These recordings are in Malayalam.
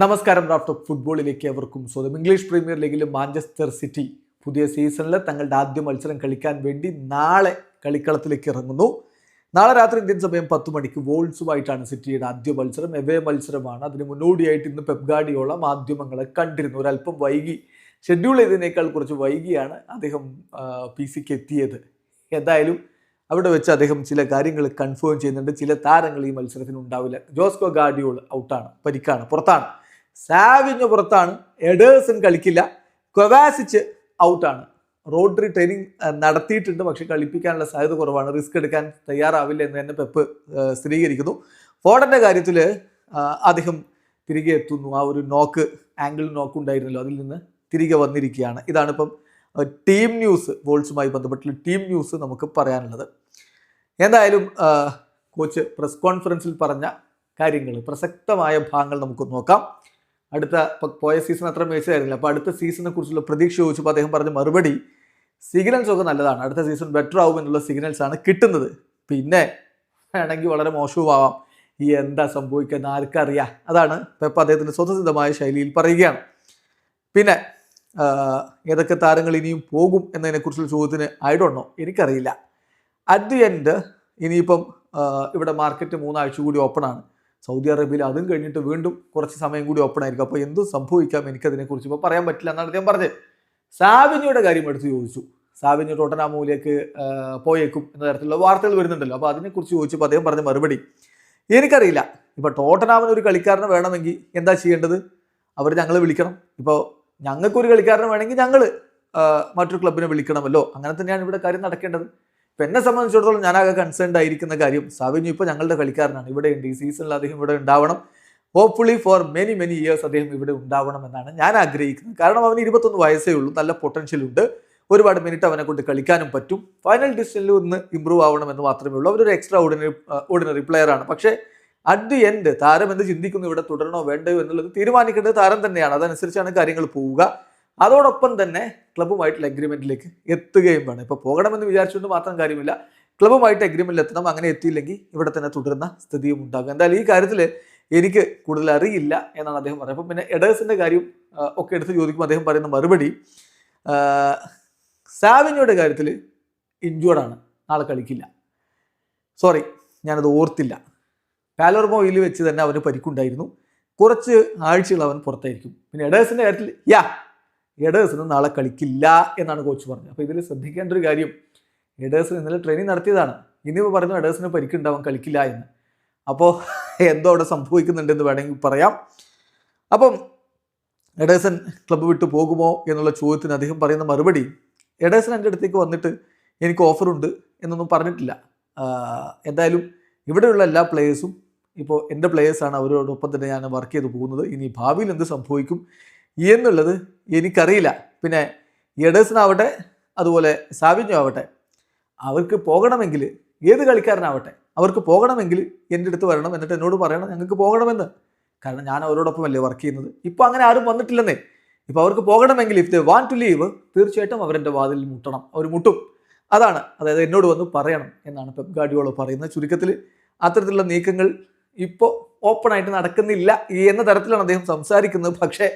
നമസ്കാരം. റാഫ്റ്റ് ഓഫ് ഫുട്ബോളിലേക്ക് അവർക്കും സ്വന്തം. ഇംഗ്ലീഷ് പ്രീമിയർ ലീഗിൽ മാഞ്ചസ്റ്റർ സിറ്റി പുതിയ സീസണിൽ തങ്ങളുടെ ആദ്യ മത്സരം കളിക്കാൻ വേണ്ടി നാളെ കളിക്കളത്തിലേക്ക് ഇറങ്ങുന്നു. നാളെ രാത്രി ഇന്ത്യൻ സമയം 10 മണിക്ക് വോൾസുമായിട്ടാണ് സിറ്റിയുടെ ആദ്യ മത്സരം. എവേ മത്സരമാണ്. അതിന് മുന്നോടിയായിട്ട് ഇന്ന് പെപ് ഗാർഡിയോള മാധ്യമങ്ങളെ കണ്ടിരുന്നു. ഒരല്പം വൈകി, ഷെഡ്യൂൾ ചെയ്തതിനേക്കാൾ കുറച്ച് വൈകിയാണ് അദ്ദേഹം PC എത്തിയത്. എന്തായാലും അവിടെ വെച്ച് അദ്ദേഹം ചില കാര്യങ്ങൾ കൺഫേം ചെയ്യുന്നുണ്ട്. ചില താരങ്ങൾ ഈ മത്സരത്തിന് ഉണ്ടാവില്ല. ജോസ്കോ ഗാർഡിയോൾ ഔട്ടാണ്, പരിക്കാണ്, പുറത്താണ്. സാവിഞ്ഞോ പുറത്താണ്. എഡേഴ്സൺ കളിക്കില്ല. കൊവാസിച്ച് ഔട്ടാണ്. റോഡ്രി ട്രെയിനിങ് നടത്തിയിട്ടുണ്ട്, പക്ഷെ കളിപ്പിക്കാനുള്ള സാധ്യത കുറവാണ്. റിസ്ക് എടുക്കാൻ തയ്യാറാവില്ല എന്ന് തന്നെ പെപ്പ് സ്ഥിരീകരിക്കുന്നു. ഫോർഡന്റെ കാര്യത്തിൽ അദ്ദേഹം തിരികെ എത്തുന്നു. ആ ഒരു ആംഗിൾ നോക്ക് ഉണ്ടായിരുന്നല്ലോ, അതിൽ നിന്ന് തിരികെ വന്നിരിക്കുകയാണ്. ഇതാണ് ഇപ്പം ടീം ന്യൂസ്, വോൾസുമായി ബന്ധപ്പെട്ടുള്ള ടീം ന്യൂസ് നമുക്ക് പറയാനുള്ളത്. എന്തായാലും കോച്ച് പ്രസ് കോൺഫറൻസിൽ പറഞ്ഞ കാര്യങ്ങൾ, പ്രസക്തമായ ഭാഗങ്ങൾ നമുക്ക് നോക്കാം. അടുത്ത പോയ സീസൺ അത്ര മികച്ചതായിരുന്നില്ല. അപ്പോൾ അടുത്ത സീസണിനെ കുറിച്ചുള്ള പ്രതീക്ഷ ചോദിച്ചപ്പോൾ അദ്ദേഹം പറഞ്ഞ മറുപടി, സിഗ്നൽസ് ഒക്കെ നല്ലതാണ്, അടുത്ത സീസൺ ബെറ്റർ ആവും എന്നുള്ള സിഗ്നൽസ് ആണ് കിട്ടുന്നത്. പിന്നെ വേണമെങ്കിൽ വളരെ മോശവുമാവാം. എന്താ സംഭവിക്കുന്നത് ആർക്കറിയാം. അതാണ് പെപ്പ് അദ്ദേഹത്തിൻ്റെ സ്വതസിദ്ധമായ ശൈലിയിൽ പറയുകയാണ്. പിന്നെ ഏതൊക്കെ താരങ്ങൾ ഇനിയും പോകും എന്നതിനെക്കുറിച്ചുള്ള ചോദ്യത്തിന് ഐ ഡോണ്ട് നോ, എനിക്കറിയില്ല. അറ്റ് ദി എൻഡ് ഇനിയിപ്പം ഇവിടെ മാർക്കറ്റ് 3 ആഴ്ച കൂടി ഓപ്പൺ ആണ്. സൗദി അറേബ്യയിൽ അതും കഴിഞ്ഞിട്ട് വീണ്ടും കുറച്ച് സമയം കൂടി ഓപ്പൺ ആയിരിക്കും. അപ്പോൾ എന്തും സംഭവിക്കാം, എനിക്കതിനെക്കുറിച്ച് ഇപ്പോൾ പറയാൻ പറ്റില്ല എന്നാണ് അദ്ദേഹം പറഞ്ഞത്. സാവിഞ്ഞോയുടെ കാര്യം എടുത്ത് ചോദിച്ചു. സാവിഞ്ഞോ ടോട്ടനാമിലേക്ക് പോയേക്കും എന്ന തരത്തിലുള്ള വാർത്തകൾ വരുന്നുണ്ടല്ലോ. അപ്പോൾ അതിനെക്കുറിച്ച് ചോദിച്ചപ്പോൾ അദ്ദേഹം പറഞ്ഞ മറുപടി, എനിക്കറിയില്ല. ഇപ്പോൾ ടോട്ടനാമിന് ഒരു കളിക്കാരനെ വേണമെങ്കിൽ എന്താ ചെയ്യേണ്ടത്? അവർ ഞങ്ങളെ വിളിക്കണം. ഇപ്പോൾ ഞങ്ങൾക്കൊരു കളിക്കാരനെ വേണമെങ്കിൽ ഞങ്ങൾ മറ്റൊരു ക്ലബിനെ വിളിക്കണമല്ലോ. അങ്ങനെ തന്നെയാണ് ഇവിടെ കാര്യം നടക്കേണ്ടത്. ഇപ്പം എന്നെ സംബന്ധിച്ചിടത്തോളം ഞാനാകെ കൺസേൺഡ് ആയിരിക്കുന്ന കാര്യം, സാവിഞ്ഞോ ഇപ്പോൾ ഞങ്ങളുടെ കളിക്കാരനാണ്, ഇവിടെ ഉണ്ട്. ഈ സീസണിൽ അദ്ദേഹം ഇവിടെ ഉണ്ടാവണം. ഹോപ്പ്ഫുള്ളി ഫോർ മെനി ഇയേഴ്സ് അദ്ദേഹം ഇവിടെ ഉണ്ടാവണം എന്നാണ് ഞാൻ ആഗ്രഹിക്കുന്നത്. കാരണം അവന് 21 വയസ്സേ ഉള്ളൂ, നല്ല പൊട്ടൻഷ്യൽ ഉണ്ട്, ഒരുപാട് മിനിറ്റ് അവനെ കൊണ്ട് കളിക്കാനും പറ്റും. ഫൈനൽ ഡിസിഷനിൽ ഒന്ന് ഇമ്പ്രൂവ് ആവണമെന്ന് മാത്രമേ ഉള്ളൂ. അവരൊരു എക്സ്ട്രാ ഓർഡിനറി പ്ലെയർ ആണ്. പക്ഷേ അറ്റ് ദി എൻഡ് താരം എന്ത് ചിന്തിക്കുന്നു, ഇവിടെ തുടരണോ വേണ്ടയോ എന്നുള്ളത് തീരുമാനിക്കേണ്ടത് താരം തന്നെയാണ്. അതനുസരിച്ചാണ് കാര്യങ്ങൾ പോവുക. അതോടൊപ്പം തന്നെ ക്ലബ്ബുമായിട്ടുള്ള എഗ്രിമെന്റിലേക്ക് എത്തുകയും വേണം. ഇപ്പോൾ പോകണമെന്ന് വിചാരിച്ചുകൊണ്ട് മാത്രം കാര്യമില്ല, ക്ലബ്ബുമായിട്ട് എഗ്രിമെന്റിൽ എത്തണം. അങ്ങനെ എത്തിയില്ലെങ്കിൽ ഇവിടെ തന്നെ തുടരുന്ന സ്ഥിതിയും ഉണ്ടാകും. എന്തായാലും ഈ കാര്യത്തിൽ എനിക്ക് കൂടുതൽ അറിയില്ല എന്നാണ് അദ്ദേഹം പറയുന്നത്. അപ്പം പിന്നെ എഡേഴ്സിന്റെ കാര്യം ഒക്കെ എടുത്ത് ചോദിക്കുമ്പോൾ അദ്ദേഹം പറയുന്ന മറുപടി, സാവിഞ്ഞോയുടെ കാര്യത്തിൽ ഇൻജുർഡാണ്, നാളെ കളിക്കില്ല. സോറി, ഞാനത് ഓർത്തില്ല. പാലർമോയിൽ വെച്ച് തന്നെ അവന് പരിക്കുണ്ടായിരുന്നു. കുറച്ച് ആഴ്ചകൾ അവൻ പുറത്തായിരിക്കും. പിന്നെ എഡേഴ്സിന്റെ കാര്യത്തിൽ എഡേഴ്സിന് നാളെ കളിക്കില്ല എന്നാണ് കോച്ച് പറഞ്ഞത്. അപ്പോൾ ഇതിൽ ശ്രദ്ധിക്കേണ്ട ഒരു കാര്യം, എഡേഴ്സിന് ഇന്നലെ ട്രെയിനിങ് നടത്തിയതാണ്. ഇനിയിപ്പോൾ പറഞ്ഞു എഡേഴ്സിന് പരിക്കുണ്ടാവാൻ കളിക്കില്ല എന്ന്. അപ്പോൾ എന്തോ അവിടെ സംഭവിക്കുന്നുണ്ടെന്ന് വേണമെങ്കിൽ പറയാം. അപ്പം എഡേഴ്സൺ ക്ലബ്ബ് വിട്ടു പോകുമോ എന്നുള്ള ചോദ്യത്തിന് അദ്ദേഹം പറയുന്ന മറുപടി, എഡേഴ്സൺ എൻ്റെ അടുത്തേക്ക് വന്നിട്ട് എനിക്ക് ഓഫറുണ്ട് എന്നൊന്നും പറഞ്ഞിട്ടില്ല. എന്തായാലും ഇവിടെയുള്ള എല്ലാ പ്ലേയേഴ്സും ഇപ്പോൾ എൻ്റെ പ്ലേയേഴ്സാണ്, അവരോടൊപ്പം തന്നെ ഞാൻ വർക്ക് ചെയ്ത് പോകുന്നത്. ഇനി ഭാവിയിൽ എന്ത് സംഭവിക്കും എന്നുള്ളത് എനിക്കറിയില്ല. പിന്നെ എഡേഴ്സണാവട്ടെ അതുപോലെ സാവിഞ്ഞോ ആവട്ടെ, അവർക്ക് പോകണമെങ്കിൽ, ഏത് കളിക്കാരനാവട്ടെ, അവർക്ക് പോകണമെങ്കിൽ എൻ്റെ അടുത്ത് വരണം, എന്നിട്ട് എന്നോട് പറയണം ഞങ്ങൾക്ക് പോകണമെന്ന്. കാരണം ഞാൻ അവരോടൊപ്പം അല്ലേ വർക്ക് ചെയ്യുന്നത്. ഇപ്പോൾ അങ്ങനെ ആരും വന്നിട്ടില്ലെന്നേ. ഇപ്പോൾ അവർക്ക് പോകണമെങ്കിൽ, if they want to leave, തീർച്ചയായിട്ടും അവരെൻ്റെ വാതിൽ മുട്ടണം, അവർ മുട്ടും. അതാണ്, അതായത് എന്നോട് വന്ന് പറയണം എന്നാണ് പെപ് ഗാർഡിയോള പറയുന്നത്. ചുരുക്കത്തിൽ അത്തരത്തിലുള്ള നീക്കങ്ങൾ ഇപ്പോൾ ഓപ്പണായിട്ട് നടക്കുന്നില്ല എന്ന തരത്തിലാണ് അദ്ദേഹം സംസാരിക്കുന്നത്. പക്ഷേ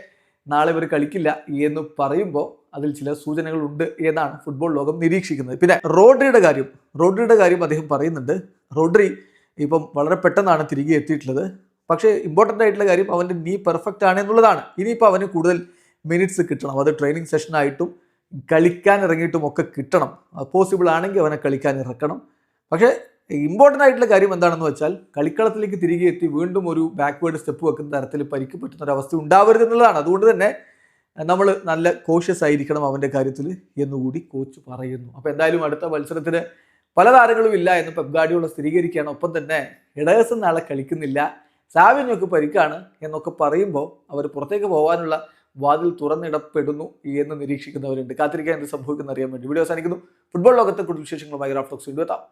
നാളെ ഇവർ കളിക്കില്ല എന്ന് പറയുമ്പോൾ അതിൽ ചില സൂചനകളുണ്ട് എന്നാണ് ഫുട്ബോൾ ലോകം നിരീക്ഷിക്കുന്നത്. പിന്നെ റോഡ്രിയുടെ കാര്യം അദ്ദേഹം പറയുന്നുണ്ട്. റോഡ്രി ഇപ്പം വളരെ പെട്ടെന്നാണ് തിരികെ എത്തിയിട്ടുള്ളത്. പക്ഷേ ഇമ്പോർട്ടൻ്റ് ആയിട്ടുള്ള കാര്യം അവൻ്റെ നീ പെർഫെക്റ്റ് ആണ് എന്നുള്ളതാണ്. ഇനിയിപ്പോൾ അവന് കൂടുതൽ മിനിറ്റ്സ് കിട്ടണം. അത് ട്രെയിനിങ് സെഷനായിട്ടും കളിക്കാൻ ഇറങ്ങിയിട്ടും ഒക്കെ കിട്ടണം. പോസിബിൾ ആണെങ്കിൽ അവനെ കളിക്കാൻ ഇറക്കണം. പക്ഷേ ഇമ്പോർട്ടൻ്റ് ആയിട്ടുള്ള കാര്യം എന്താണെന്ന് വെച്ചാൽ, കളിക്കളത്തിലേക്ക് തിരികെ എത്തി വീണ്ടും ഒരു ബാക്ക്വേർഡ് സ്റ്റെപ്പ് വെക്കുന്ന തരത്തിൽ പരിക്ക് പറ്റുന്ന ഒരു അവസ്ഥ ഉണ്ടാവരുത് എന്നുള്ളതാണ്. അതുകൊണ്ട് തന്നെ നമ്മൾ നല്ല കോഷ്യസ് ആയിരിക്കണം അവൻ്റെ കാര്യത്തിൽ എന്നുകൂടി കോച്ച് പറയുന്നു. അപ്പോൾ എന്തായാലും അടുത്ത മത്സരത്തിന് പല താരങ്ങളും ഇല്ല എന്ന് പെപ് ഗാർഡിയോള സ്ഥിരീകരിക്കുകയാണ്. ഒപ്പം തന്നെ എഡേഴ്സൺ നാളെ കളിക്കുന്നില്ല, സാവിഞ്ഞോക്ക് പരിക്കാണ് എന്നൊക്കെ പറയുമ്പോൾ അവർ പുറത്തേക്ക് പോകാനുള്ള വാതിൽ തുറന്നിടപ്പെടുന്നു എന്ന് നിരീക്ഷിക്കുന്നവരുണ്ട്. കാത്തിരിക്കാൻ എന്ത് സംഭവിക്കുന്ന അറിയാൻ വേണ്ടി വീഡിയോ അവസാനിക്കുന്നു. ഫുട്ബോൾ ലോകത്തെ കൂടുതൽ വിശേഷങ്ങളുമായി റാഫ്റ്റ് ടോക്സ് വീണ്ടും എത്താം.